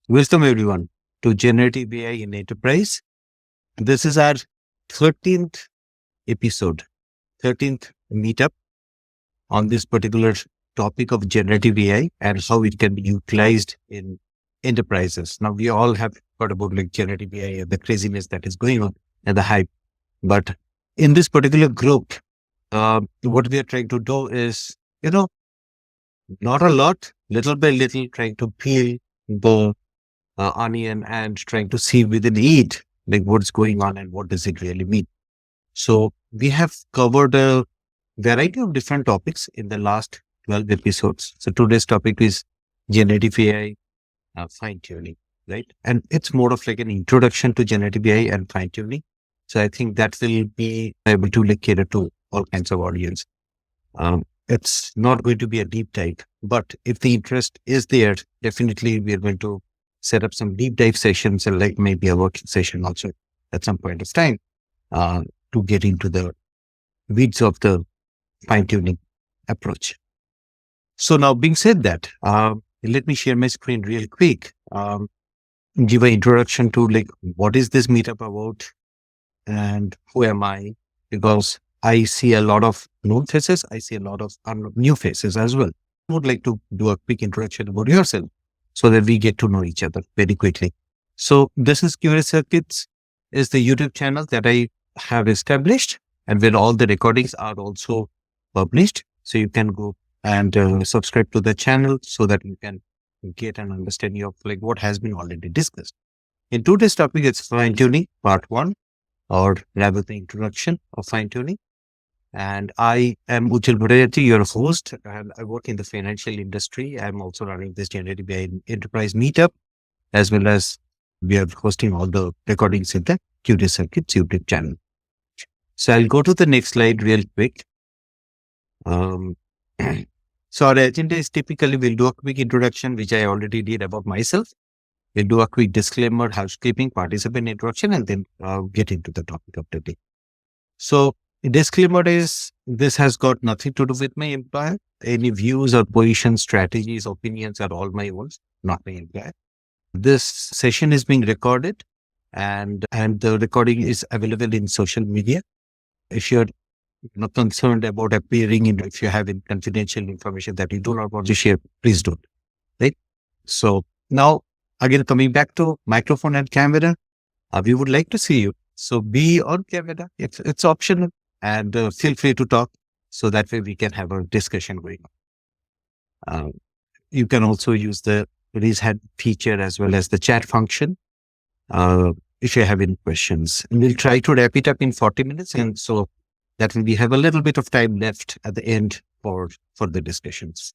Welcome everyone to Generative AI in Enterprise. This is our 13th episode, 13th meetup on this particular topic of generative AI and how it can be utilized in enterprises. Now, we all have heard about like generative AI and the craziness that is going on and the hype. But in this particular group, what we are trying to do is, not a lot, little by little, trying to peel the onion and trying to see within it like what's going on and what does it really mean. So we have covered a variety of different topics in the last 12 episodes. So today's topic is generative AI fine tuning, right? And it's more of like an introduction to generative AI and fine tuning. So I think that will be able to like cater to all kinds of audience. It's not going to be a deep dive, but if the interest is there, definitely we are going to set up some deep dive sessions and like maybe a working session also at some point of time to get into the weeds of the fine tuning approach. So now being said that, let me share my screen real quick. Give an introduction to like what is this meetup about and who am I? Because I see a lot of known faces. I see a lot of new faces as well. I would like to do a quick introduction about yourself so that we get to know each other very quickly. So this is Curious Circuits is the YouTube channel that I have established and where all the recordings are also published. So you can go and subscribe to the channel so that you can get an understanding of like what has been already discussed. In today's topic, it's fine tuning part 1 or rather the introduction of fine tuning. And I am Ujjal Bhattacharjee, your host, and I work in the financial industry. I'm also running this Generative AI Enterprise Meetup, as well as we are hosting all the recordings in the Curious Circuits YouTube channel. So I'll go to the next slide real quick. So our agenda is typically we'll do a quick introduction, which I already did about myself. We'll do a quick disclaimer, housekeeping, participant introduction, and then get into the topic of the day. So disclaimer is this has got nothing to do with my employer. Any views or positions, strategies, opinions are all my own, not my employer. This session is being recorded and the recording is available in social media. If you're not concerned about appearing in, if you have confidential information that you do not want to share, please don't. Right? So now again, coming back to microphone and camera, we would like to see you. So be on camera. It's optional. And feel free to talk so that way we can have a discussion going on. You can also use the raise hand feature as well as the chat function if you have any questions. And we'll try to wrap it up in 40 minutes. And so that we have a little bit of time left at the end for the discussions.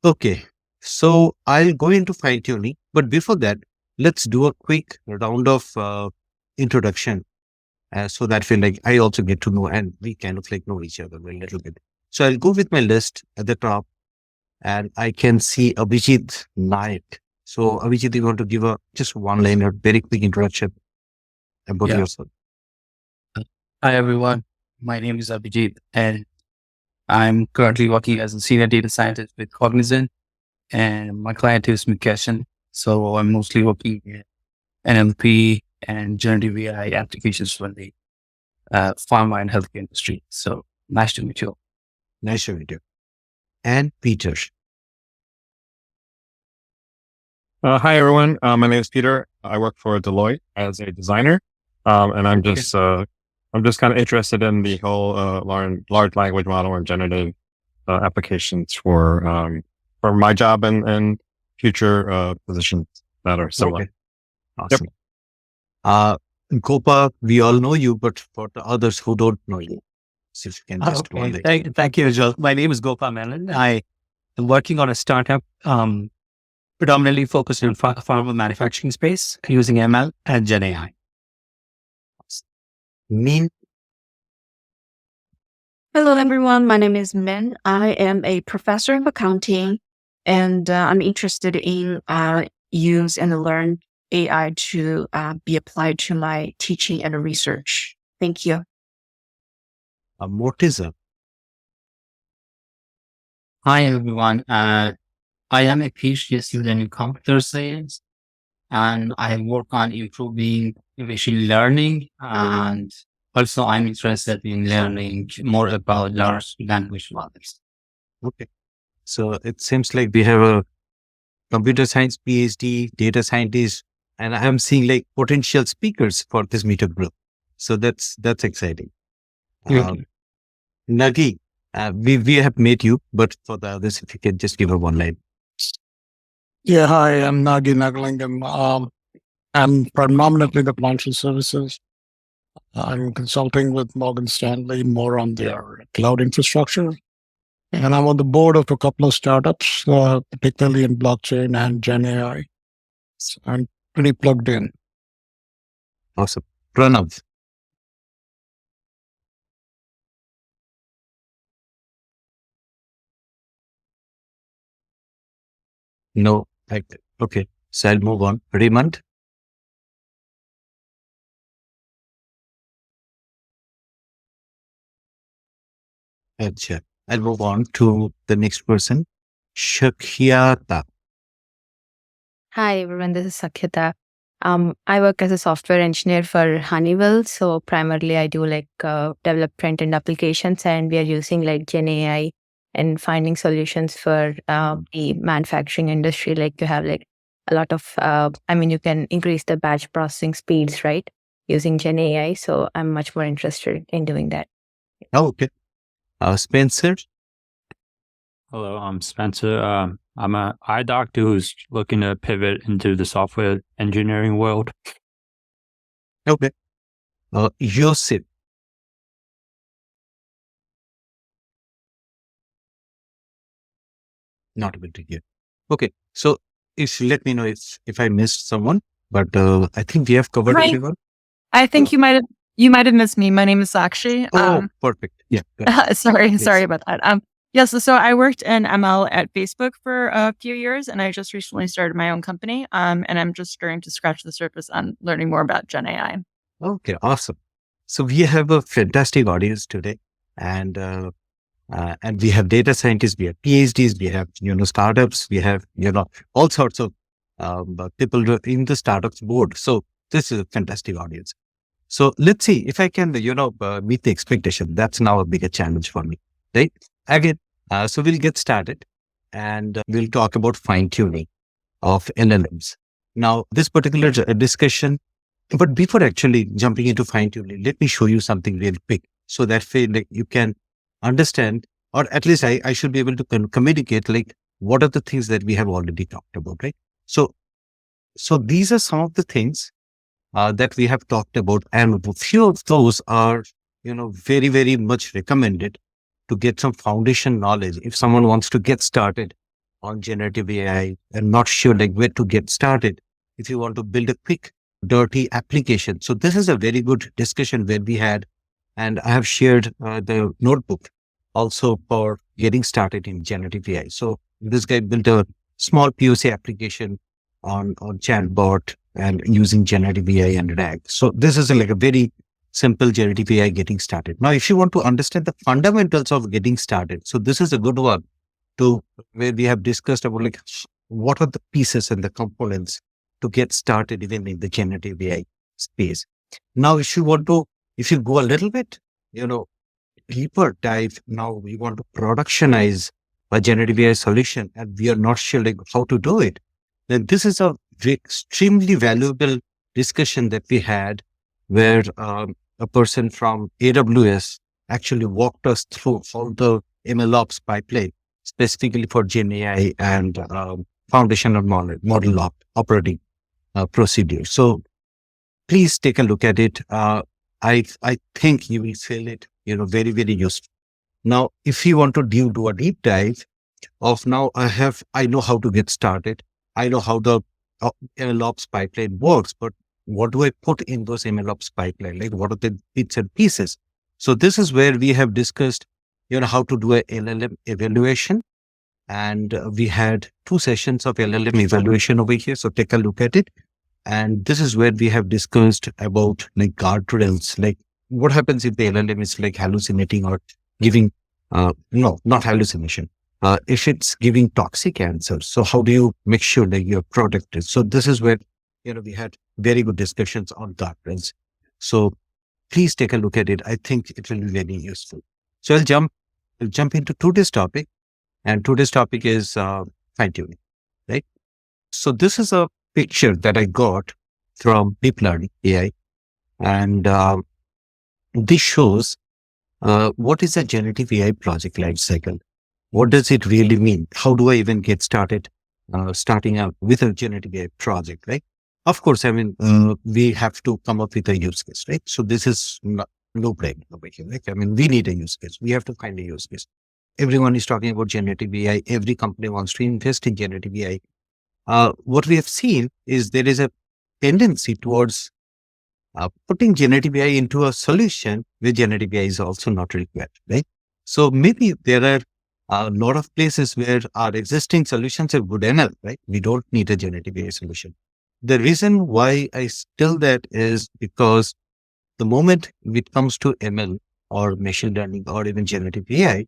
Okay, so I'll go into fine tuning. But before that, let's do a quick round of introduction. So that feel like I also get to know and we kind of like know each other a little bit. So I'll go with my list at the top and I can see Abhijit Naik. So Abhijit, you want to give just one liner, very quick introduction about yourself? Hi everyone, my name is Abhijit and I'm currently working as a senior data scientist with Cognizant and my client is McKesson. So I'm mostly working in NLP and generative AI applications for the pharma and healthcare industry. So nice to meet you. Nice to meet you. And Peter. Hi everyone. My name is Peter. I work for Deloitte as a designer, and I'm just kind of interested in the whole large language model and generative applications for my job and future positions that are similar. Okay. Awesome. Yep. Gopa, we all know you, but for the others who don't know you, so if you can just Thank you, Ujjal. My name is Gopa Menon. I am working on a startup predominantly focused on pharma manufacturing space using ML and Gen AI. Min. Hello, everyone. My name is Min. I am a professor of accounting, and I'm interested in use and learn AI to be applied to my teaching and research. Thank you. Mortiza. Hi, everyone. I am a PhD student in computer science, and I work on improving machine learning. And also, I'm interested in learning more about large language models. Okay. So it seems like we have a computer science PhD, data scientist, and I'm seeing like potential speakers for this meetup group. So that's exciting. Okay. Nagi, we have met you, but for the others, if you can just give a one line. Yeah, hi, I'm Nagi Nagalingam. I'm predominantly the financial services. I'm consulting with Morgan Stanley more on their cloud infrastructure. And I'm on the board of a couple of startups, particularly in blockchain and Gen AI. So I'm pretty plugged in. Awesome. Pranav. No. Okay. So I'll move on. Raymond. Acha. I'll move on to the next person. Shakyata. Hi everyone, this is Sakyata. I work as a software engineer for Honeywell. So primarily I do develop front-end applications, and we are using like Gen AI and finding solutions for the manufacturing industry. Like to have like a lot of, you can increase the batch processing speeds, right? Using Gen AI. So I'm much more interested in doing that. Oh, okay. Spencer. Hello, I'm Spencer. I'm an eye doctor who's looking to pivot into the software engineering world. Okay. Yosef. Not able to hear. Okay. So if let me know if I missed someone, but I think we have covered Right. everyone. I think you might have missed me. My name is Sakshi. Oh, perfect. Yeah. Sorry about that. Yes, so I worked in ML at Facebook for a few years, and I just recently started my own company. And I'm just starting to scratch the surface on learning more about Gen AI. Okay. Awesome. So we have a fantastic audience today, and we have data scientists, we have PhDs, we have startups, we have all sorts of people in the startups board. So this is a fantastic audience. So let's see if I can meet the expectation. That's now a bigger challenge for me, right? Again, so we'll get started, and we'll talk about fine tuning of LLMs. Now, this particular discussion. But before actually jumping into fine tuning, let me show you something real quick, so that way like, you can understand, or at least I should be able to communicate like what are the things that we have already talked about, right? So these are some of the things that we have talked about, and a few of those are very, very much recommended to get some foundation knowledge if someone wants to get started on generative AI and not sure like where to get started. If you want to build a quick dirty application. So this is a very good discussion where we had, and I have shared the notebook also for getting started in generative AI. So this guy built a small POC application on chatbot and using generative AI and RAG. So this is like a very simple generative AI getting started. Now, if you want to understand the fundamentals of getting started, so this is a good one to where we have discussed about like what are the pieces and the components to get started even in the generative AI space. Now, if you go a little bit, deeper dive, now we want to productionize a generative AI solution and we are not sure like how to do it, then this is a extremely valuable discussion that we had where a person from AWS actually walked us through all the MLOps pipeline specifically for Gen AI and foundational model operating procedure. So please take a look at it. I think you will feel it, very, very useful. Now, if you want to do a deep dive of now, I know how to get started. I know how the MLOps pipeline works, but what do I put in those MLOps pipeline? Like what are the bits and pieces? So this is where we have discussed, how to do a LLM evaluation. And we had 2 sessions of LLM evaluation over here. So take a look at it. And this is where we have discussed about like guardrails, like what happens if the LLM is like hallucinating or giving, no, not hallucination, if it's giving toxic answers, so how do you make sure that you're protected? So this is where, we had very good discussions on guardrails. So please take a look at it. I think it will be very useful. So I'll jump into today's topic, and today's topic is fine tuning, right? So this is a picture that I got from deep learning AI, and this shows what is a generative AI project life cycle. What does it really mean? How do I even get started starting out with a generative AI project, right? Of course, we have to come up with a use case, right? So this is no brainer over here, right? We need a use case. We have to find a use case. Everyone is talking about generative AI. Every company wants to invest in generative AI. What we have seen is there is a tendency towards putting generative AI into a solution where generative AI is also not required, right? So maybe there are a lot of places where our existing solutions are good enough, right? We don't need a generative AI solution. The reason why I tell that is because the moment it comes to ML or machine learning or even generative AI,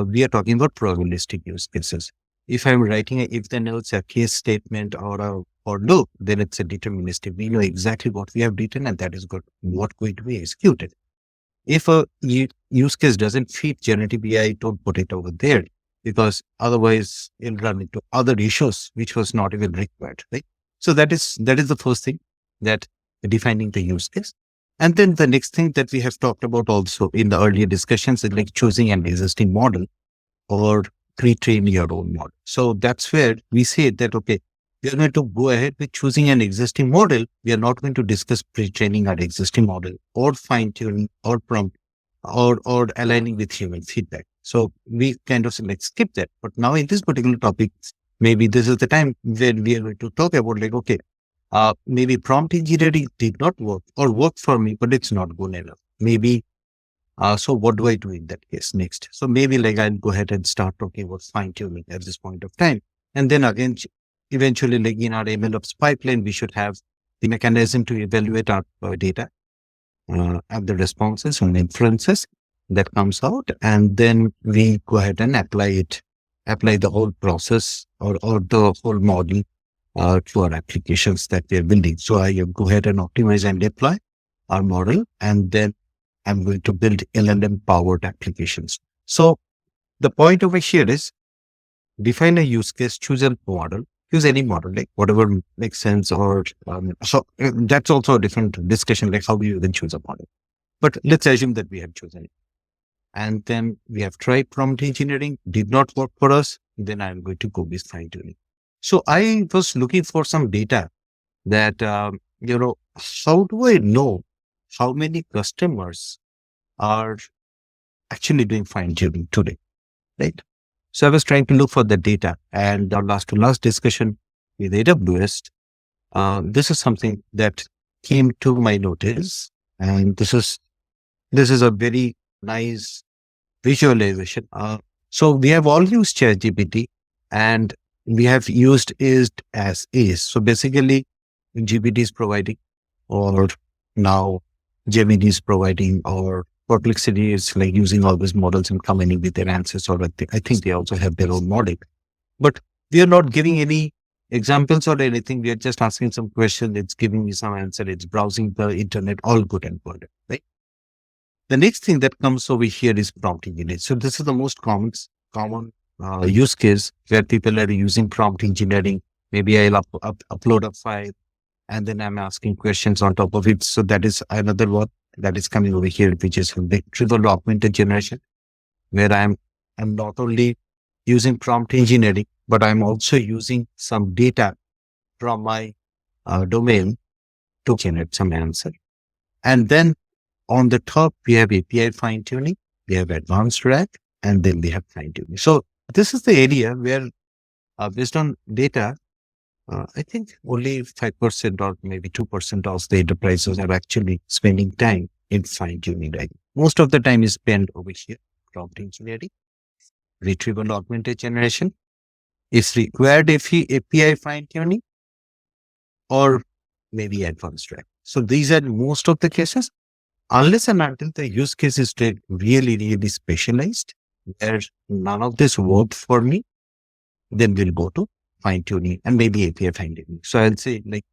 we are talking about probabilistic use cases. If I'm writing a if then else, a case statement or loop, then it's a deterministic. We know exactly what we have written, and that is good. What going to be executed. If a use case doesn't fit generative AI, don't put it over there, because otherwise it'll run into other issues which was not even required, right? So that is the first thing, that defining the use case. And then the next thing that we have talked about also in the earlier discussions is like choosing an existing model or pre-train your own model. So that's where we say that, okay, we are going to go ahead with choosing an existing model. We are not going to discuss pre-training our existing model or fine-tuning or prompt or aligning with human feedback. So we kind of like skip that. But now in this particular topic, maybe this is the time when we are going to talk about like, okay, maybe prompt engineering did not work or work for me, but it's not good enough. Maybe, so what do I do in that case next? So maybe like I'll go ahead and start talking about fine tuning at this point of time. And then again, eventually like in our MLOps pipeline, we should have the mechanism to evaluate our data and the responses and inferences that comes out. And then we go ahead and apply the whole process or the whole model to our applications that we are building. So I go ahead and optimize and deploy our model, and then I'm going to build LLM powered applications. So the point over here is define a use case, choose a model, use any model, like whatever makes sense. Or that's also a different discussion, like how do you then choose a model? But let's assume that we have chosen it. And then we have tried prompt engineering, did not work for us. Then I'm going to go with fine tuning. So I was looking for some data that, how do I know how many customers are actually doing fine tuning today, right? So I was trying to look for the data, and our last discussion with AWS, this is something that came to my notice, and this is a very nice visualization. So we have all used ChatGPT, and we have used it as is. So basically, GPT is providing, or now Gemini is providing, or Perplexity is like using all these models and coming with their answers. Or I think they also have their own model. But we are not giving any examples or anything. We are just asking some question. It's giving me some answer. It's browsing the internet, all good and good, right? The next thing that comes over here is prompt engineering. So this is the most common use case where people are using prompt engineering. Maybe I'll upload a file, and then I'm asking questions on top of it. So that is another one that is coming over here, which is retrieval augmented generation, where I'm not only using prompt engineering, but I'm also using some data from my domain to generate some answer. And then on the top, we have API fine tuning, we have advanced RAG, and then we have fine tuning. So this is the area where, based on data, I think only 5% or maybe 2% of the enterprises are actually spending time in fine tuning. Right? Most of the time is spent over here, prompt engineering, retrieval augmented generation, is required API fine tuning, or maybe advanced RAG. So these are most of the cases, unless and until the use case is really, really specialized. where none of this worked for me, then we'll go to fine tuning and maybe API fine tuning. So I'll say like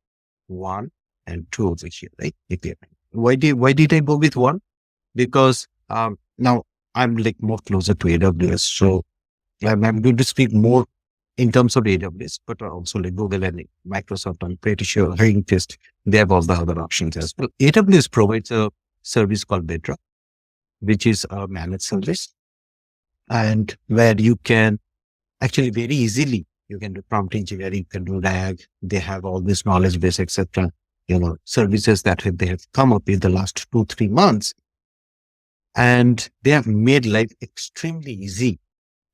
1 and 2 over here, right? API. Why did I go with 1? Because now I'm like more closer to AWS. So I'm going to speak more in terms of AWS, but also like Google and Microsoft. I'm pretty sure Hugging Test, they have all the other options as well. AWS provides a service called Bedrock, which is a managed service, and where you can actually very easily, you can do prompt engineering, you can do RAG. They have all this knowledge base, etc. Services that they have come up in the last 2-3 months, and they have made life extremely easy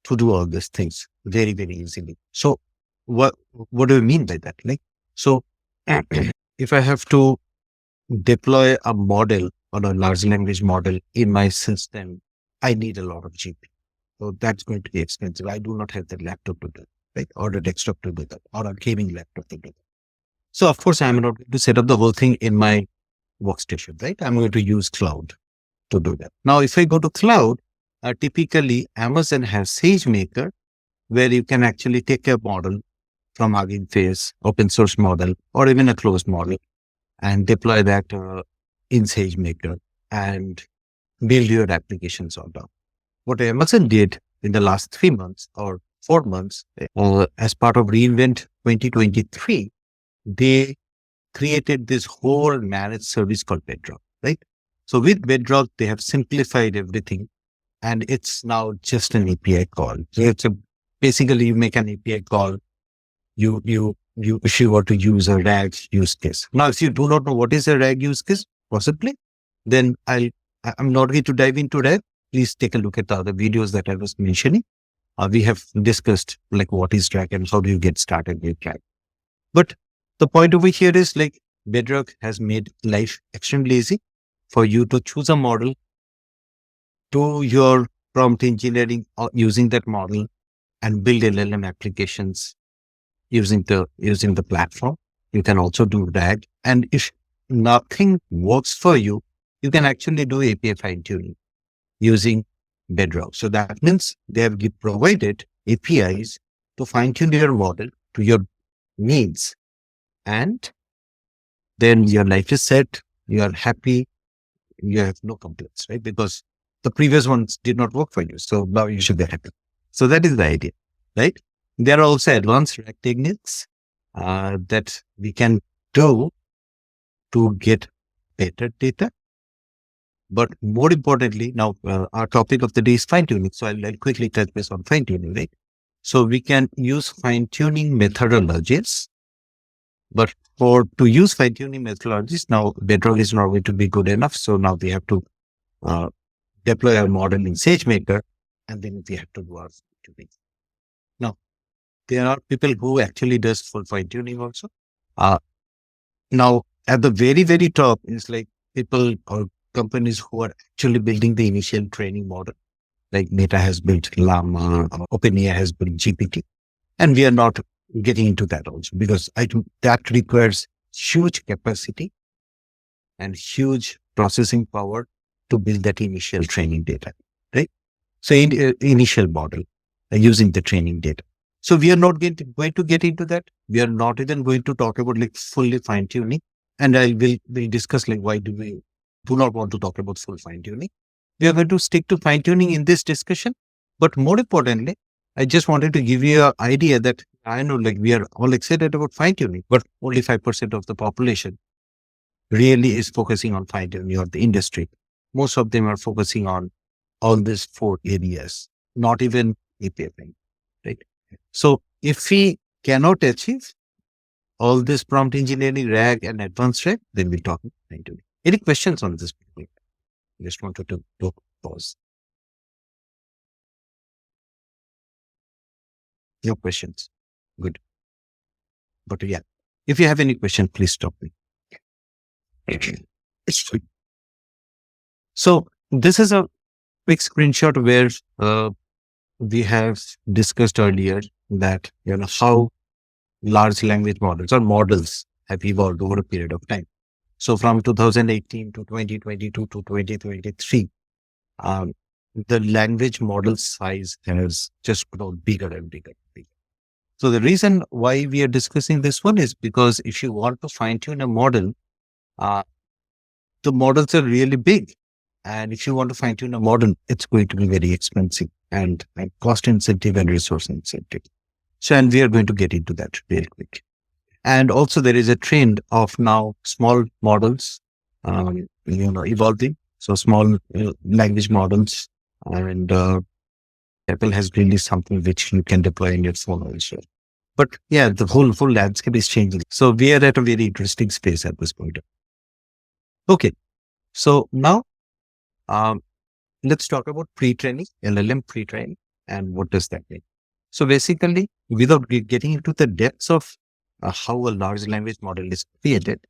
to do all these things very, very easily. So what do I mean by that? Like, so if I have to deploy a model or a large language model in my system, I need a lot of GPU. So that's going to be expensive. I do not have the laptop to do that, right? Or the desktop to do that, or a gaming laptop to do that. So of course, I'm not going to set up the whole thing in my workstation, right? I'm going to use cloud to do that. Now, if I go to cloud, typically Amazon has SageMaker, where you can actually take a model from Hugging Face, open source model, or even a closed model, and deploy that in SageMaker and build your applications on top. What Amazon did in the last 3 months or 4 months, as part of reInvent 2023, they created this whole managed service called Bedrock, right? So with Bedrock, they have simplified everything, and it's now just an API call. So basically you make an API call. If you want to use a RAG use case. Now, if you do not know what is a RAG use case, possibly, then I'm not going to dive into RAG. Please take a look at the other videos that I was mentioning. We have discussed like what is RAG and how do you get started with RAG. But the point over here is like Bedrock has made life extremely easy for you to choose a model, do your prompt engineering using that model, and build LLM applications using the platform. You can also do RAG. And if nothing works for you, you can actually do API fine tuning using Bedrock. So that means they have provided APIs to fine tune your model to your needs. And then your life is set, you are happy, you have no complaints, right? Because the previous ones did not work for you. So now you should be happy. So that is the idea, right? There are also advanced RAG techniques that we can do to get better data. But more importantly, now our topic of the day is fine tuning. So I'll quickly touch base on fine tuning, right? So we can use fine tuning methodologies. But to use fine tuning methodologies, now Bedrock is not going to be good enough. So now we have to deploy our model in SageMaker, and then we have to do our fine tuning. Now, there are people who actually does full fine tuning also. Now, at the very, very top is like people or companies who are actually building the initial training model. Like Meta has built Llama, OpenAI has built GPT. And we are not getting into that also because I think that requires huge capacity and huge processing power to build that initial training data, right? So initial model using the training data. So we are not going to get into that. We are not even going to talk about like fully fine tuning. And we'll discuss like why do not want to talk about full fine tuning. We are going to stick to fine tuning in this discussion. But more importantly, I just wanted to give you an idea that I know like we are all excited about fine tuning, but only 5% of the population really is focusing on fine tuning or the industry. Most of them are focusing on all these 4 areas, not even API, right? So if we cannot achieve all this prompt engineering, RAG and advanced RAG, then we'll talk about fine tuning. Any questions on this? Just wanted to pause. No questions. Good. But yeah, if you have any question, please stop me. So this is a quick screenshot where we have discussed earlier that, how large language models or models have evolved over a period of time. So from 2018 to 2022 to 2023, the language model size has just grown bigger and bigger and bigger. So the reason why we are discussing this one is because if you want to fine tune a model, the models are really big. And if you want to fine tune a model, it's going to be very expensive and cost incentive and resource incentive. So, and we are going to get into that really quick. And also there is a trend of now small models, evolving. So small language models, and Apple has released something which you can deploy in your phone also. But yeah, the whole landscape is changing. So we are at a very interesting space at this point. Okay. So now, let's talk about pre-training, LLM pre-training, and what does that mean? So basically, without getting into the depths of how a large language model is created,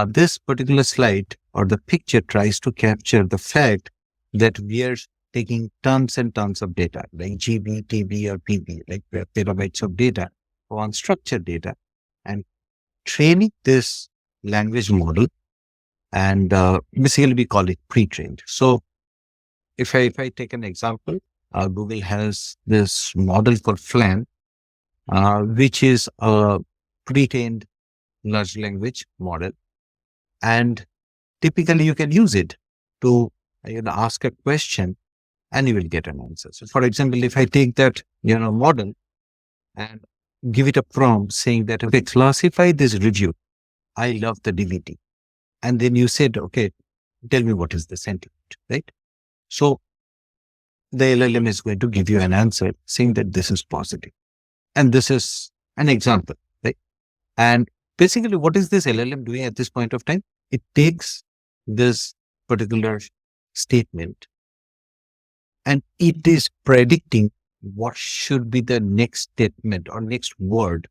this particular slide or the picture tries to capture the fact that we are taking tons and tons of data, like GB, TB, or PB, like petabytes of data, or unstructured data, and training this language model. And basically, we call it pre-trained. So if I take an example, Google has this model called FLAN, which is a pre-trained large language model. And typically you can use it to ask a question and you will get an answer. So for example, if I take that model and give it a prompt saying that, okay, classify this review, I love the DVD. And then you said, okay, tell me what is the sentiment, right? So the LLM is going to give you an answer saying that this is positive. And this is an example, right? And basically what is this LLM doing at this point of time? It takes this particular statement and it is predicting what should be the next statement or next word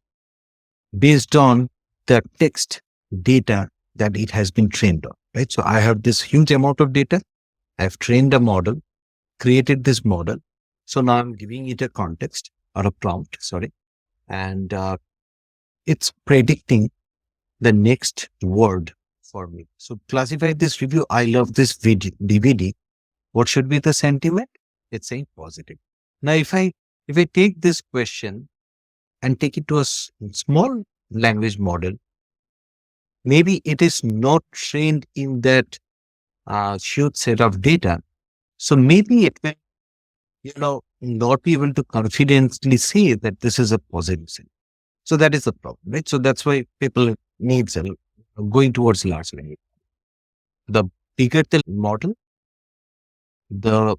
based on the text data that it has been trained on, right? So I have this huge amount of data. I've trained a model, created this model. So now I'm giving it a context or a prompt, and it's predicting the next word for me. So classify this review. I love this DVD. What should be the sentiment? It's saying positive. Now, if I take this question and take it to a small language model, maybe it is not trained in that huge set of data. So maybe it will, not be able to confidently say that this is a positive sentiment. So that is the problem, right? So that's why people need going towards large language. The bigger the model, the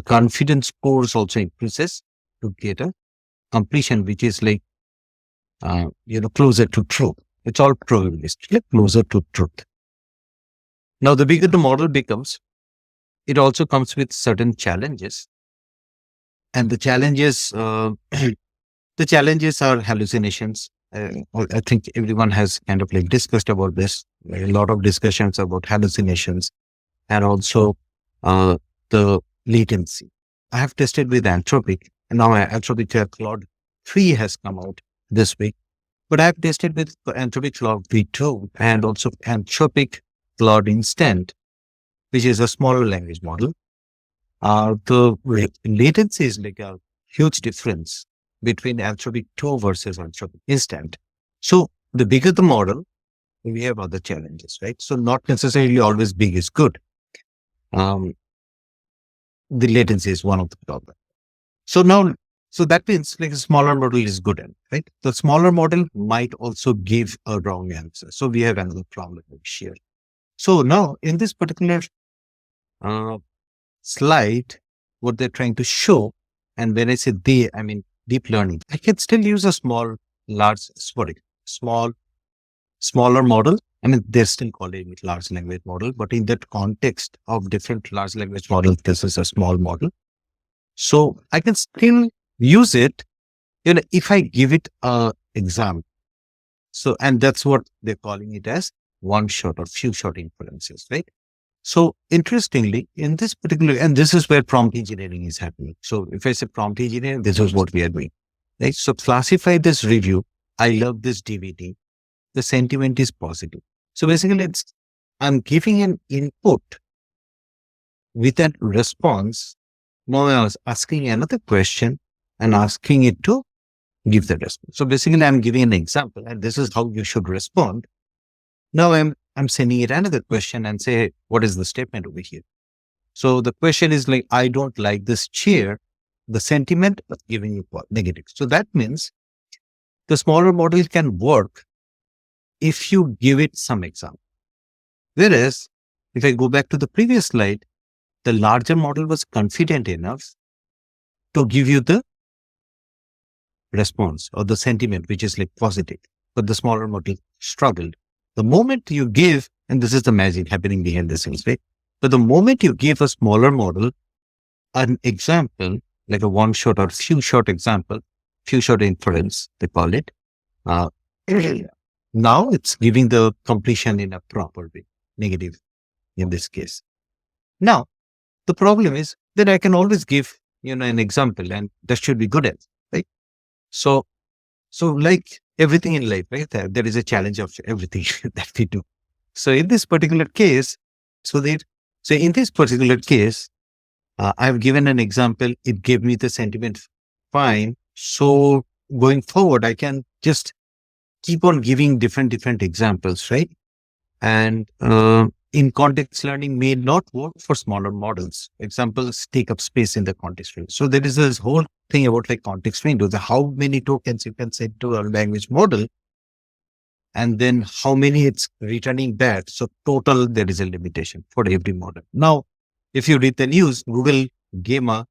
confidence scores also increases to get a completion, which is like, closer to truth. It's all probabilistic, closer to truth. Now, the bigger the model becomes, it also comes with certain challenges. And the challenges, the challenges are hallucinations. I think everyone has kind of like discussed about this. A lot of discussions about hallucinations and also the latency. I have tested with Anthropic, and now Anthropic Claude 3 has come out this week. But I've tested with Anthropic Claude V2 and also Anthropic Claude Instant, which is a smaller language model. The latency is like a huge difference between Anthropic 2 versus Anthropic Instant. So the bigger the model, we have other challenges, right? So not necessarily always big is good. The latency is one of the problems. So that means like a smaller model is good, right? The smaller model might also give a wrong answer. So we have another problem here. So now in this particular slide, what they're trying to show, and when I say they, I mean deep learning, I can still use a smaller model. I mean, they're still calling it large language model, but in that context of different large language models, this is a small model. So I can still use it, if I give it a exam. So, and that's what they're calling it as one shot or few shot inferences, right? So interestingly, in this particular, and this is where prompt engineering is happening. So if I say prompt engineering, this is what we are doing, right? So classify this review. I love this DVD. The sentiment is positive. So basically I'm giving an input with that response, now I was asking another question and asking it to give the response. So basically I'm giving an example and this is how you should respond. Now I'm sending it another question and say, hey, what is the statement over here? So the question is like, I don't like this chair, the sentiment of giving you negative. So that means the smaller model can work if you give it some example. Whereas if I go back to the previous slide, the larger model was confident enough to give you the response or the sentiment, which is like positive, but the smaller model struggled. The moment you give, and this is the magic happening behind the scenes, right? But the moment you give a smaller model an example, like a one shot or few shot example, few shot inference, they call it, now it's giving the completion in a proper way, negative in this case. Now, the problem is that I can always give, an example and that should be good at, right? So like everything in life, right? There is a challenge of everything that we do. So in this particular case, in this particular case, I've given an example. It gave me the sentiment fine. So going forward, I can just keep on giving different examples, right? And in context learning may not work for smaller models. Examples take up space in the context window. So there is this whole thing about like context windows, how many tokens you can set to a language model, and then how many it's returning back. So total, there is a limitation for every model. Now, if you read the news, Google Gamma,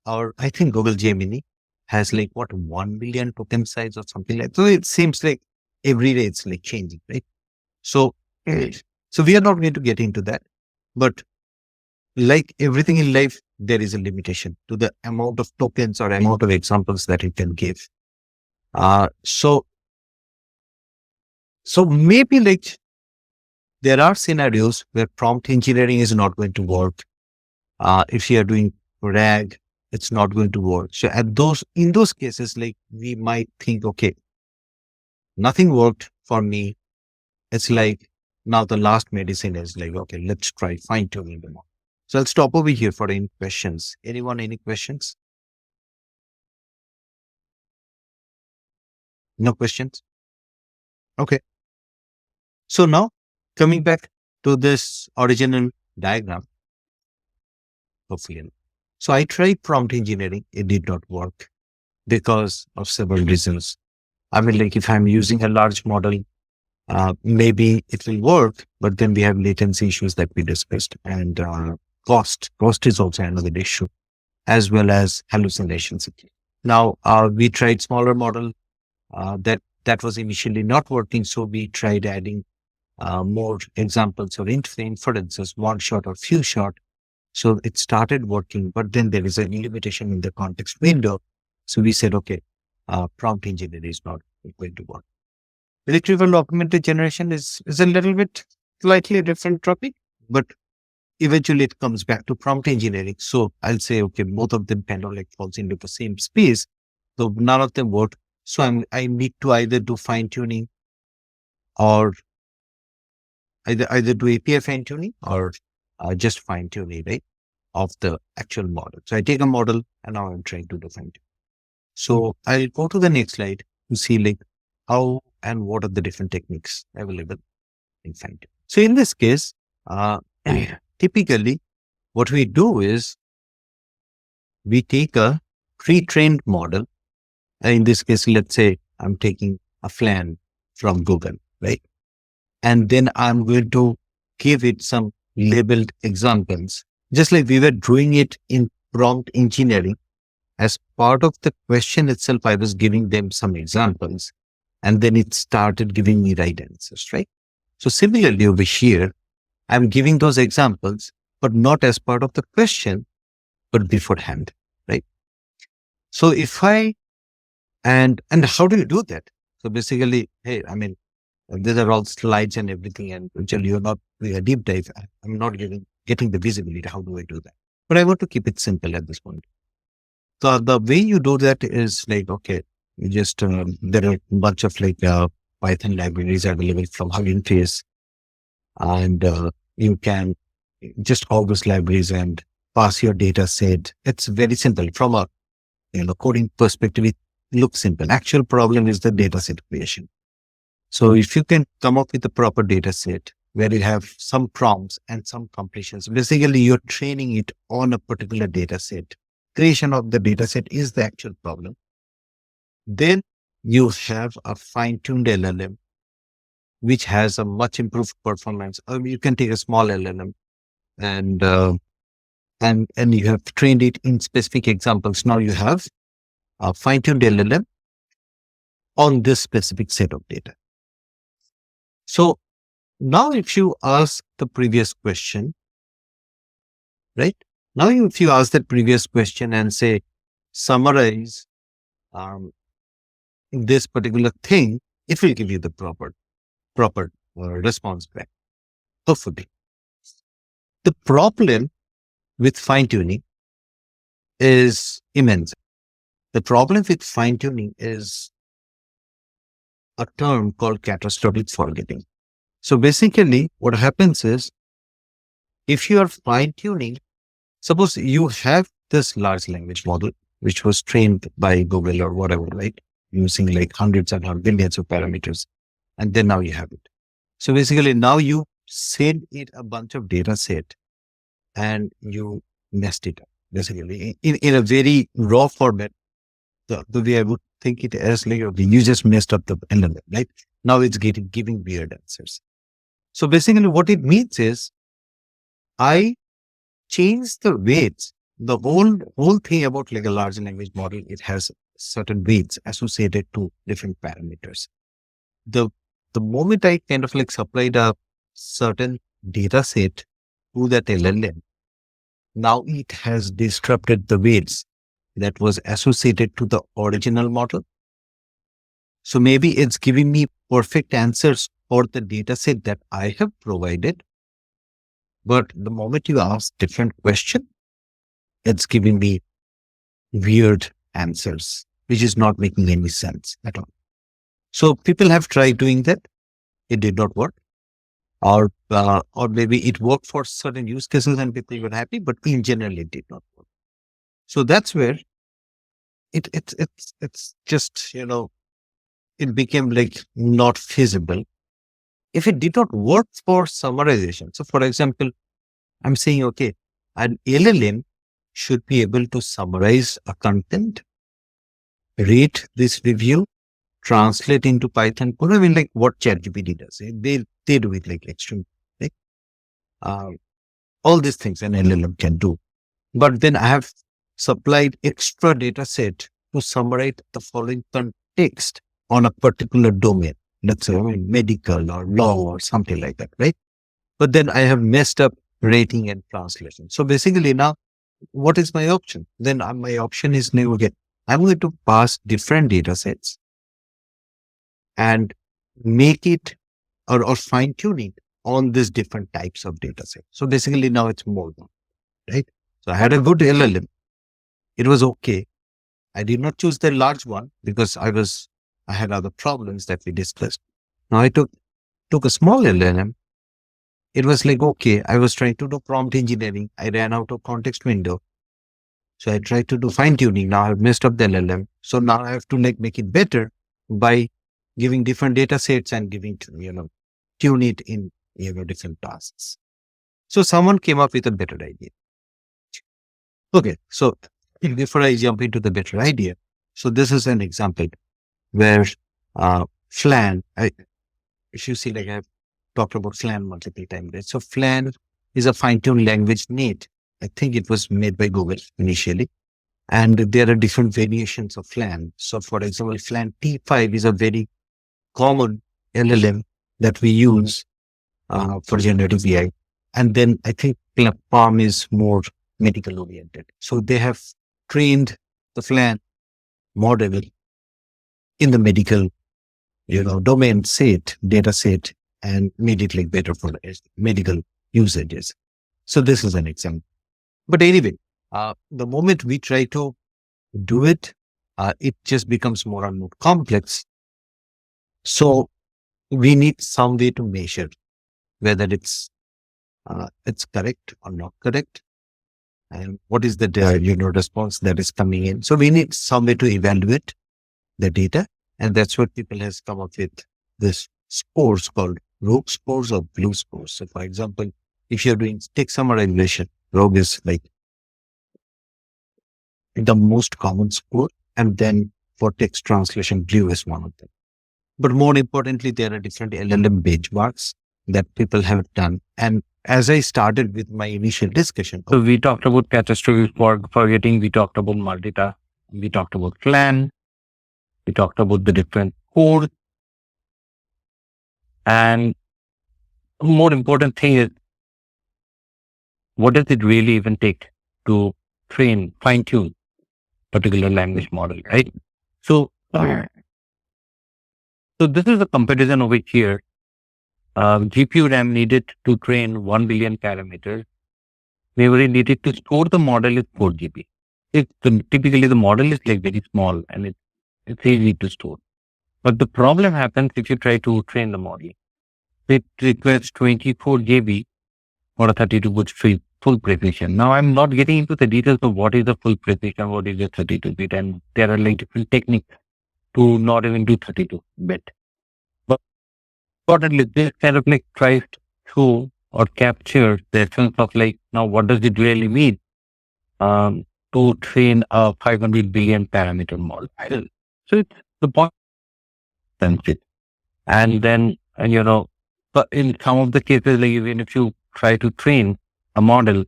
or I think Google Gemini has like 1 million token size or something like that. So it seems like every day it's like changing, right? So we are not going to get into that, but like everything in life, there is a limitation to the amount of tokens or amount of examples that it can give. So maybe like there are scenarios where prompt engineering is not going to work. If you are doing RAG, it's not going to work. So in those cases, like we might think, okay, nothing worked for me. It's like now the last medicine is like, okay, let's try fine tuning them. So I'll stop over here for any questions. Anyone, any questions? No questions? Okay. So now coming back to this original diagram, hopefully. So I tried prompt engineering. It did not work because of several reasons. I mean, like if I'm using a large model, maybe it will work, but then we have latency issues that we discussed, and cost is also another issue, as well as hallucinations. Now, we tried smaller model that was initially not working. So we tried adding more examples or inferences, one shot or few shot. So it started working, but then there is a limitation in the context window. So we said, okay, prompt engineering is not going to work. Retrieval augmented generation is a little bit slightly different topic, but eventually it comes back to prompt engineering. So I'll say, okay, both of them kind of like falls into the same space. So none of them work. So I need to either do fine tuning or either do API fine tuning or just fine tuning, right, of the actual model. So I take a model and now I'm trying to do fine tuning. So I'll go to the next slide to see like how and what are the different techniques available in fine tuning. So in this case, typically what we do is we take a pre-trained model. In this case, let's say I'm taking a FLAN from Google, right? And then I'm going to give it some labeled examples, just like we were doing it in prompt engineering. As part of the question itself, I was giving them some examples, and then it started giving me right answers, right? So similarly over here, I'm giving those examples, but not as part of the question, but beforehand, right? So if and how do you do that? So basically, hey, I mean, these are all slides and everything, and Ujjal, you're not doing a deep dive. I'm not getting the visibility. How do I do that? But I want to keep it simple at this point. So the way you do that is like, okay, you just, there are a bunch of like Python libraries available from Hugging Face, and you can just all those libraries and pass your data set. It's very simple. From a coding perspective, it looks simple. Actual problem is the data set creation. So if you can come up with a proper data set where you have some prompts and some completions, basically you're training it on a particular data set. Creation of the data set is the actual problem. Then you have a fine-tuned LLM, which has a much improved performance. You can take a small LLM and you have trained it in specific examples. Now you have a fine-tuned LLM on this specific set of data. So now if you ask the previous question, right? Now if you ask that previous question and say, summarize this particular thing, it will give you the proper response back, hopefully. The problem with fine-tuning is immense. The problem with fine-tuning is a term called catastrophic forgetting. So basically what happens is, if you are fine-tuning, suppose you have this large language model, which was trained by Google or whatever, right? Using like hundreds and billions of parameters. And then now you have it. So basically now you send it a bunch of data set and you messed it up. Basically in a very raw format, the way I would think it as like, okay, you just messed up the LLM, right? Now it's giving weird answers. So basically what it means is, I changed the weights. The whole thing about like a large language model, it has certain weights associated to different parameters. The moment I kind of like supplied a certain data set to that LLM, now it has disrupted the weights that was associated to the original model. So maybe it's giving me perfect answers for the data set that I have provided. But the moment you ask different question, it's giving me weird answers, which is not making any sense at all. So people have tried doing that. It did not work. Or maybe it worked for certain use cases and people were happy, but in general, it did not work. So that's where it's just, it became like not feasible. If it did not work for summarization. So for example, I'm saying, okay, an LLM should be able to summarize a content, rate this review, translate into Python code. I mean, like what ChatGPT does. They do it like extreme, like all these things an LLM can do. But then I have supplied extra data set to summarize the following context on a particular domain. Let's say medical or law or something like that, right? But then I have messed up rating and translation. So basically now, what is my option? Then my option is now again, I'm going to pass different data sets and make it or fine tune it on these different types of data sets. So basically now it's more than, right? So I had a good LLM. It was okay. I did not choose the large one because I had other problems that we discussed. Now I took a small LLM. It was like, okay, I was trying to do prompt engineering. I ran out of context window. So I tried to do fine tuning. Now I've messed up the LLM. So now I have to make it better by giving different data sets and tune it in, different tasks. So someone came up with a better idea. Okay. So before I jump into the better idea, so this is an example where FLAN, if you see, like I've talked about FLAN multiple times, right? So FLAN is a fine-tuned language net. I think it was made by Google initially. And there are different variations of FLAN. So for example, FLAN T5 is a very common LLM that we use for generative AI. And then I think PALM is more medical oriented. So they have trained the FLAN model in the medical, domain set, data set, and made it like better for medical usages. So this is an example. But anyway, the moment we try to do it, it just becomes more and more complex. So we need some way to measure whether it's correct or not correct. and what is the response that is coming in. So we need some way to evaluate the data, and that's what people has come up with this scores called rogue scores or blue scores. So for example, if you're doing text summarization, rogue is like the most common score, and then for text translation, blue is one of them. But more importantly, there are different LLM benchmarks that people have done. And as I started with my initial discussion, So we talked about catastrophic forgetting, we talked about multitask, we talked about plan, we talked about the different cores. And more important thing is, what does it really even take to train, fine tune particular language model, right? So this is a comparison over here. GPU RAM needed to train 1 billion parameters. Memory needed to store the model is 4 GB. Typically the model is like very small and it's easy to store. But the problem happens if you try to train the model. It requires 24 GB for a 32-bit full precision. Now I'm not getting into the details of what is the full precision, what is the 32-bit, and there are like different techniques to not even do 32-bit. But importantly, this kind of like tries to or captures the essence of like, now what does it really mean to train a 500 billion parameter model? So it's the point. And then, but in some of the cases, like even if you try to train a model,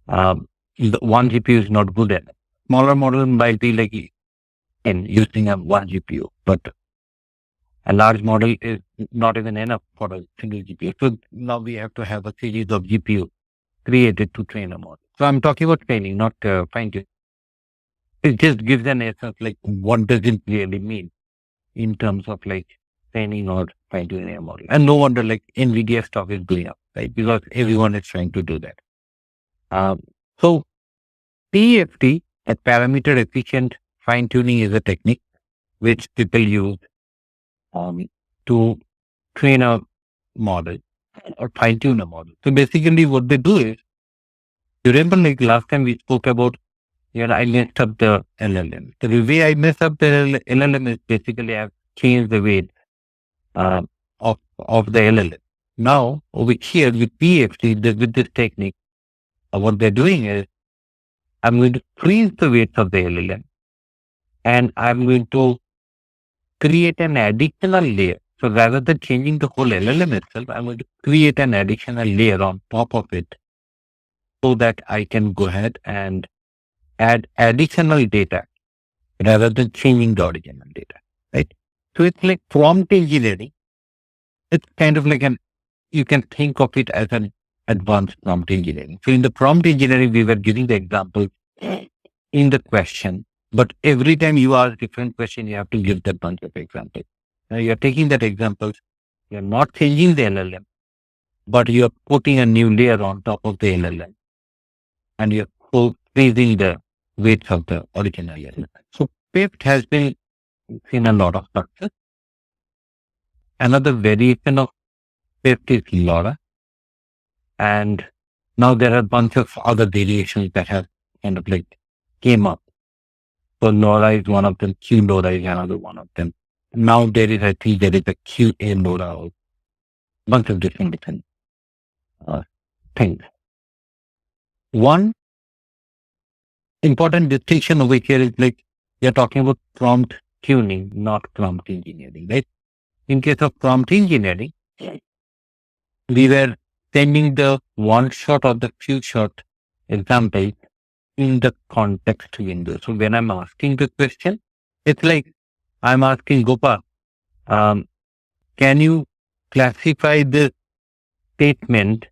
the one GPU is not good at it. Smaller model might be like in using a one GPU, but a large model is not even enough for a single GPU. So now we have to have a series of GPU created to train a model. So I'm talking about training, not fine tuning. It just gives an essence like what does it really mean in terms of like training or fine tuning a model. And no wonder like NVIDIA stock is going up, right? Because everyone is trying to do that. So PFT, a parameter efficient fine tuning, is a technique which people use to train a model or fine tune a model. So basically what they do is, you remember like last time we spoke about, I messed up the LLM. So the way I messed up the LLM is basically I've changed the weight of the LLM. Now over here with PFT, with this technique, what they're doing is I'm going to freeze the weights of the LLM and I'm going to create an additional layer. So rather than changing the whole LLM itself, I'm going to create an additional layer on top of it so that I can go ahead and add additional data rather than changing the original data, right? So it's like prompt engineering. It's kind of like you can think of it as an advanced prompt engineering. So in the prompt engineering, we were giving the example in the question, but every time you ask different question, you have to give that bunch of examples. Now you're taking that examples, you're not changing the LLM, but you're putting a new layer on top of the LLM and you're freezing the weights of the original LLM. So PIFT has been seen a lot of success. Another variation of PIFT is LoRa. And now there are a bunch of other variations that have kind of like came up. So LoRa is one of them, QLoRa is another one of them. Now I think there is a QA LoRa, or a bunch of different things. One important distinction over here is like, we are talking about prompt tuning, not prompt engineering, right? In case of prompt engineering, we were sending the one shot or the few shot example in the context window. So when I'm asking the question, it's like I'm asking Gopa, can you classify this sentiment,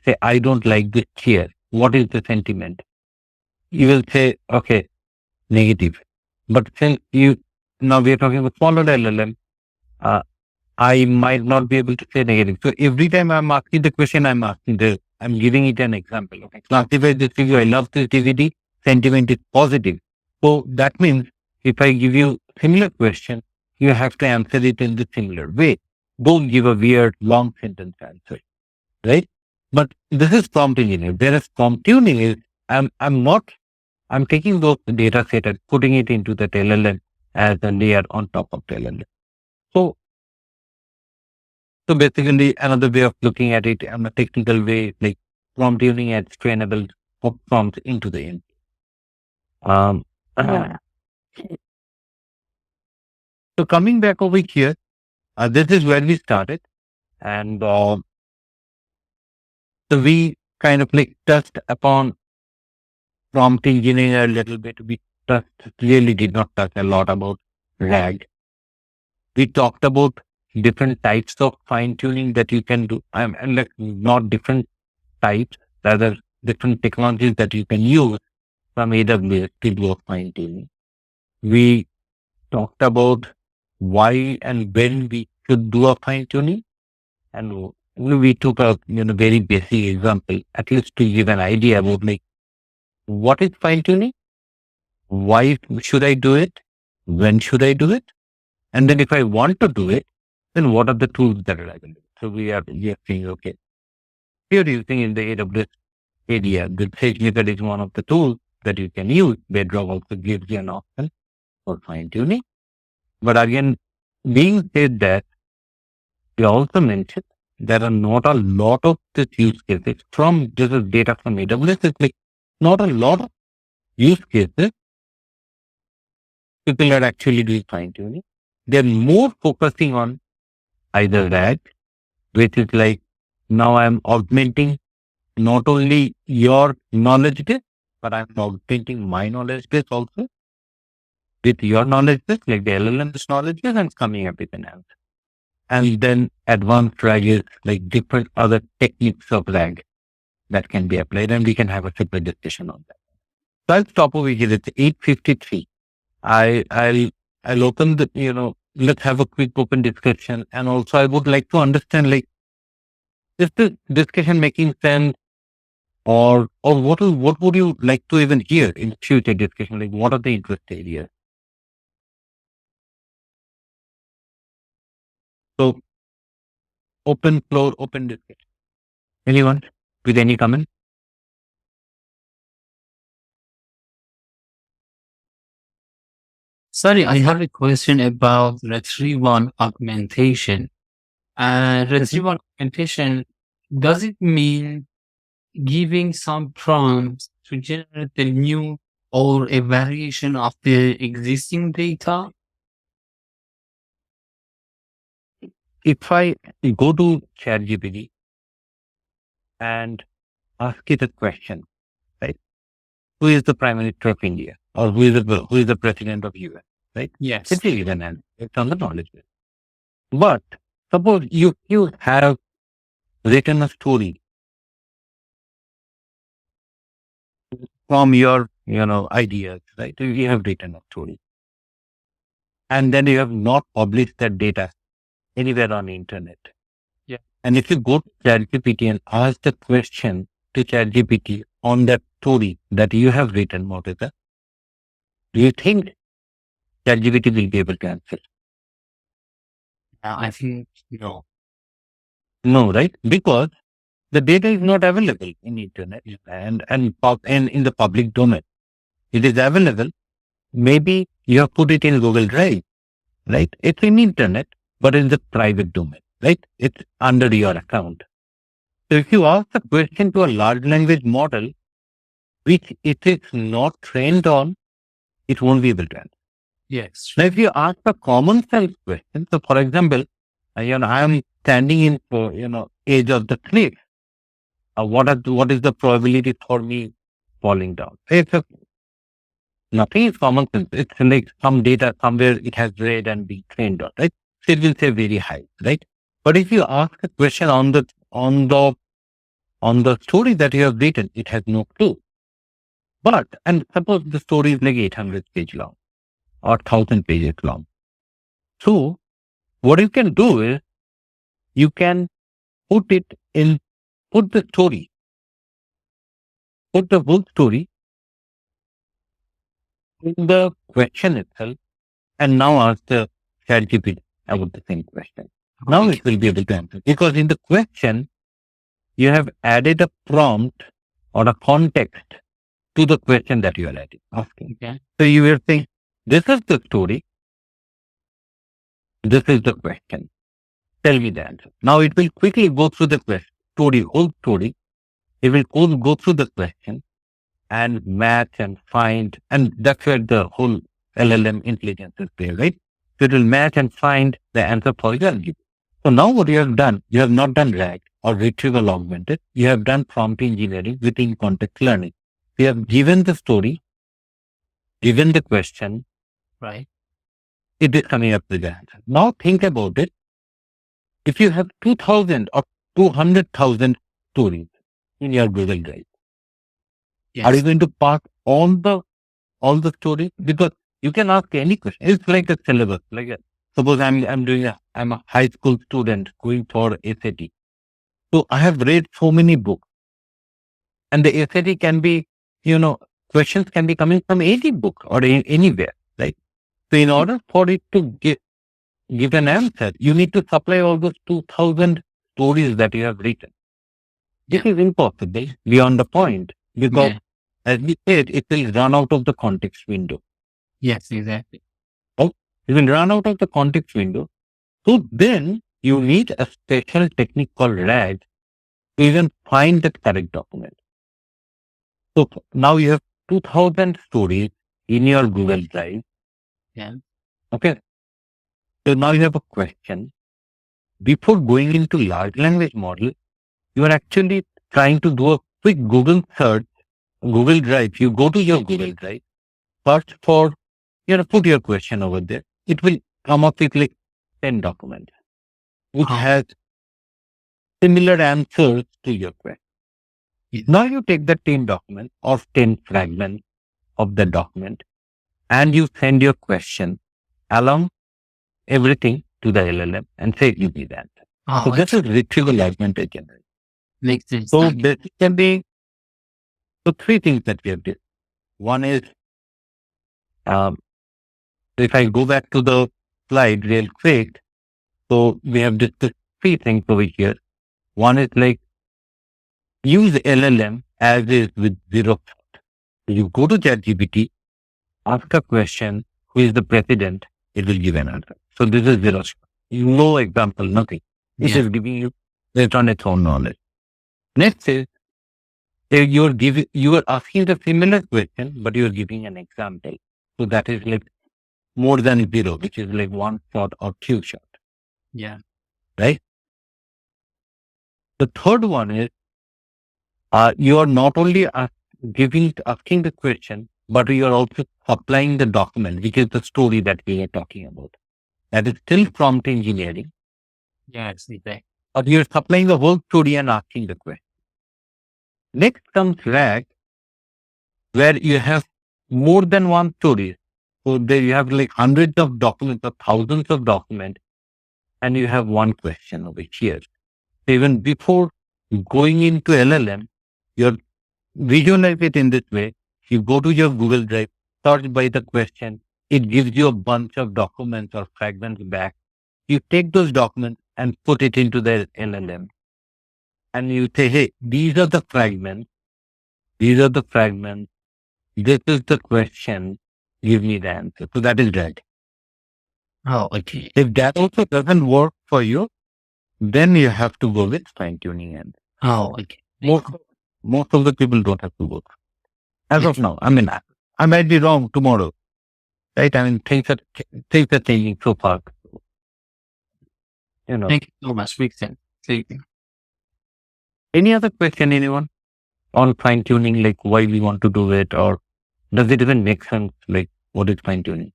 say, I don't like this chair. What is the sentiment? You will say, okay, negative. But since now we are talking about smaller LLM, I might not be able to say negative. So every time I'm asking the question, I'm giving it an example. Okay, classify this review. I love this DVD. Sentiment is positive. So that means if I give you similar question, you have to answer it in the similar way. Don't give a weird long sentence answer, right? But this is prompt engineering. Whereas prompt tuning is I'm taking those data set and putting it into the LLM as a layer on top of the LLM. So basically another way of looking at it on a technical way, like prompt tuning adds trainable prompts into the input. Yeah. So coming back over here, this is where we started, and so we kind of like touched upon prompt engineering a little bit. We really did not touch a lot about RAG. We talked about different types of fine tuning that you can do, and like not different types, rather different technologies that you can use from AWS to do a fine tuning. We talked about why and when we should do a fine tuning, and we took a very basic example, at least to give an idea about like what is fine tuning, why should I do it, when should I do it, and then if I want to do it, then what are the tools that are available. So we are saying, okay, here using in the AWS area, the SageMaker is one of the tools that you can use. Bedrock also gives you an option for fine tuning. But again, being said that, we also mentioned there are not a lot of these use cases from this is data from AWS. It's like not a lot of use cases people are actually doing fine tuning. They're more focusing on either RAG, which is like now I'm augmenting not only your knowledge base, but I'm augmenting my knowledge base also with your knowledge base, like the LLM's knowledge base, and coming up with an answer. And then advanced RAG is like different other techniques of RAG that can be applied, and we can have a separate discussion on that. So I'll stop over here. It's 8:53. I'll open the, let's have a quick open discussion. And also I would like to understand, like, is the discussion making sense, or what would you like to even hear in future discussion? Like, what are the interest areas? So open floor, open discussion. Anyone with any comment? Sorry, I have a question about retrieval augmentation. Retrieval augmentation, does it mean giving some prompts to generate a new or a variation of the existing data? If I go to ChatGPT and ask it a question, right? Who is the Prime Minister of India? Or who is the President of US? Right? Yes. It will give an answer. It's on the knowledge base. But suppose you have written a story from your ideas, right? You have written a story, and then you have not published that data anywhere on the internet. Yeah. And if you go to ChatGPT and ask the question to ChatGPT on that story that you have written, Mortiza, do you think ChatGPT will be able to answer? I think no. No, right? Because the data is not available in internet and in the public domain. It is available. Maybe you have put it in Google Drive, right? It's in internet, but in the private domain, right? It's under your account. So if you ask a question to a large language model, which it is not trained on, it won't be able to answer. Yes. Now, if you ask a common sense question, so for example, I am standing in, edge of the cliff. What is the probability for me falling down? Nothing is common sense. It's like some data somewhere it has read and been trained on, right? So it will say very high, right? But if you ask a question on the story that you have written, it has no clue. And suppose the story is like 800 pages long or 1000 pages long. So what you can do is you can put the whole story in the question itself, and now ask the ChatGPT about the same question. Now it will be able to answer, because in the question you have added a prompt or a context to the question that you are asking. Okay. So you will think, this is the story. This is the question. Tell me the answer. Now it will quickly go through the question, whole story. It will go through the question and match and find, and that's where the whole LLM intelligence is there, right? So it will match and find the answer for you and give. So now what you have done, you have not done RAG or retrieval augmented. You have done prompt engineering within context learning. You have given the story, given the question, Right. it is coming up with the answer. Now think about it. If you have 2,000 or 200,000 stories in your Google Drive, Yes. are you going to park all the stories? Because you can ask any question. It's like a syllabus. Suppose I'm a high school student going for SAT. So I have read so many books, and the SAT can be, questions can be coming from any book or anywhere, right? So in order for it to give an answer, you need to supply all those 2,000 stories that you have written. This is impossible beyond the point because, as we said, it will run out of the context window. Yes, exactly. It will run out of the context window. So then you need a special technique called RAG to even find the correct document. So now you have 2,000 stories in your Google Drive. Yeah. Okay. So now you have a question. Before going into large language model, you are actually trying to do a quick Google search, Google Drive. You go to your Google Drive, search for, put your question over there. It will come up with like 10 documents, which has similar answers to your question. Now you take the 10 documents or 10 fragments of the document and you send your question along everything to the LLM and say, give me that. So this is retrieval augmented generation. Makes sense. So basically, three things that we have did. One is, if I go back to the slide real quick, so we have discussed three things over here. One is like, use LLM as is with zero thought. You go to ChatGPT, ask a question, who is the president, it will give an answer. So this is zero thought. No example, nothing. It is giving you based on its own knowledge. Next is, you are asking the similar question, but you are giving an example. So that is like more than zero, which is like one shot or two shot. Yeah. Right? The third one is, you are not only asking the question, but you are also applying the document, which is the story that we are talking about. That is still prompt engineering. Yeah, it's exactly. But you're supplying the whole story and asking the question. Next comes RAG, where you have more than one story. So there you have like hundreds of documents or thousands of documents, and you have one question over here. So even before going into LLM, you visualize it in this way. You go to your Google Drive, search by the question. It gives you a bunch of documents or fragments back. You take those documents and put it into the LLM. And you say, hey, these are the fragments. These are the fragments. This is the question. Give me the answer. So that is RAG. Oh, okay. If that also doesn't work for you, then you have to go with fine tuning. And Oh, okay. most of the people don't have to go. As of now, I mean, I might be wrong tomorrow, right? I mean, things are changing so fast. Thank you so much. Makes sense. Thank you. Any other question, anyone? On fine tuning, like why we want to do it, or does it even make sense? Like, what is fine tuning?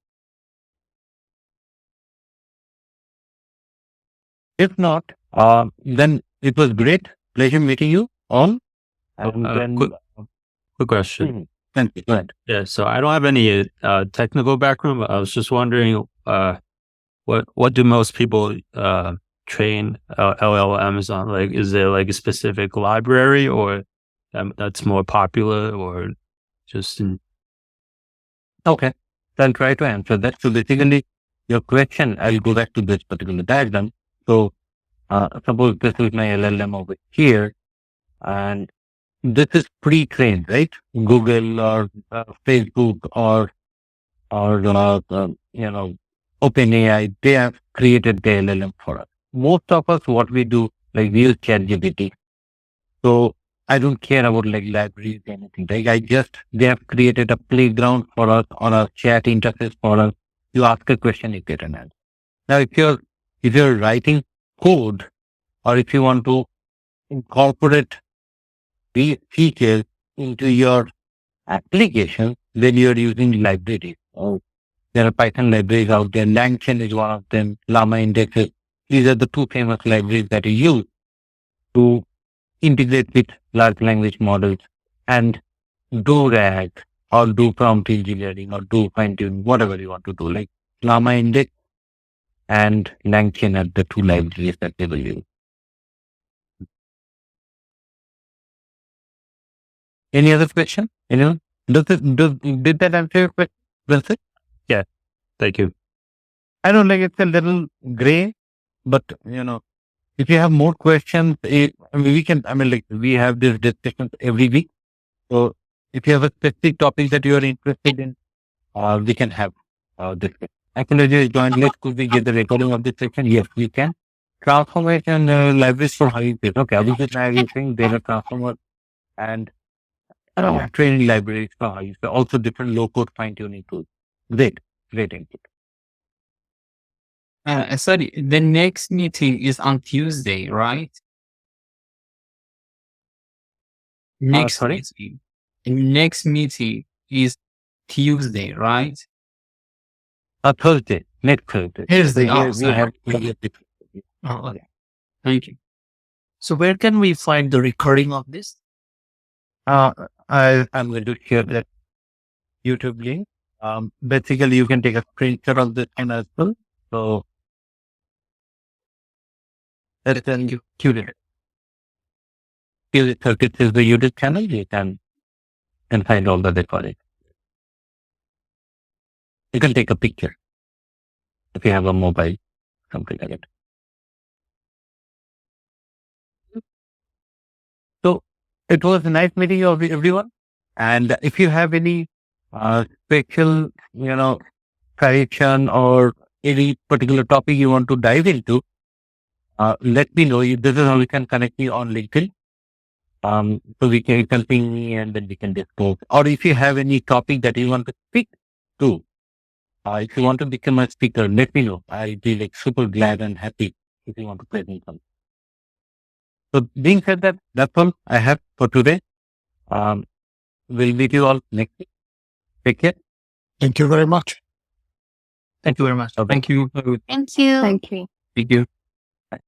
If not, then it was great. Pleasure meeting you all. And then, Quick question. Thank you. Go ahead. Yeah, so I don't have any technical background, but I was just wondering, what do most people train LLMs on? Like, is there like a specific library or that's more popular, or just in... Okay, so I'll try to answer that. So basically, your question, I'll go back to this particular diagram. So suppose this is my LLM over here, and this is pre-trained, right? Google or Facebook or OpenAI, they have created the LLM for us. Most of us, what we do, like we use ChatGPT. So I don't care about like libraries or anything. Like they have created a playground for us on a chat interface for us. You ask a question, you get an answer. Now, if you're writing code or if you want to incorporate these features into your application, then you're using libraries. There are Python libraries out there. LangChain is one of them. Llama indexes. These are the two famous libraries that you use to integrate with large language models and do RAG or do prompt engineering or do fine tuning, whatever you want to do. Like Llama index and LangChain are the two libraries that they will use. Any other question? Anyone? Did that answer your question, Vincent? Thank you. I don't like it's a little gray, but if you have more questions, we have these discussions every week. So if you have a specific topic that you are interested in, we can have this. Actually, just join. Could we get the recording of this section? Yes, we can. Transformation libraries for high usage. Okay, I was just saying there are transformer and training libraries for high usage. Also different low code fine tuning tools. Great input. Sorry, the next meeting is on Tuesday, right? Sorry? Next meeting is Tuesday, right? Thursday. Next Thursday. Thursday. We have. Oh, okay. Thank you. So where can we find the recording of this? I'm going to share that YouTube link. Basically, you can take a screenshot of this one as well. So that's then Qt. Qt Circuits is the YouTube channel. You can find all the recording. You can take a picture if you have a mobile, something like that. So it was a nice meeting you everyone. And if you have any special, correction or any particular topic you want to dive into, let me know. This is how we can connect me on LinkedIn. So you can ping me and then we can discuss. Or if you have any topic that you want to speak to, if you want to become a speaker, let me know. I'll be like super glad and happy if you want to present something. So being said that, that's all I have for today. We'll meet you all next week. Take care. Thank you very much. Thank you very much. Okay. Thank you. Thank you. Thank you. Thank you.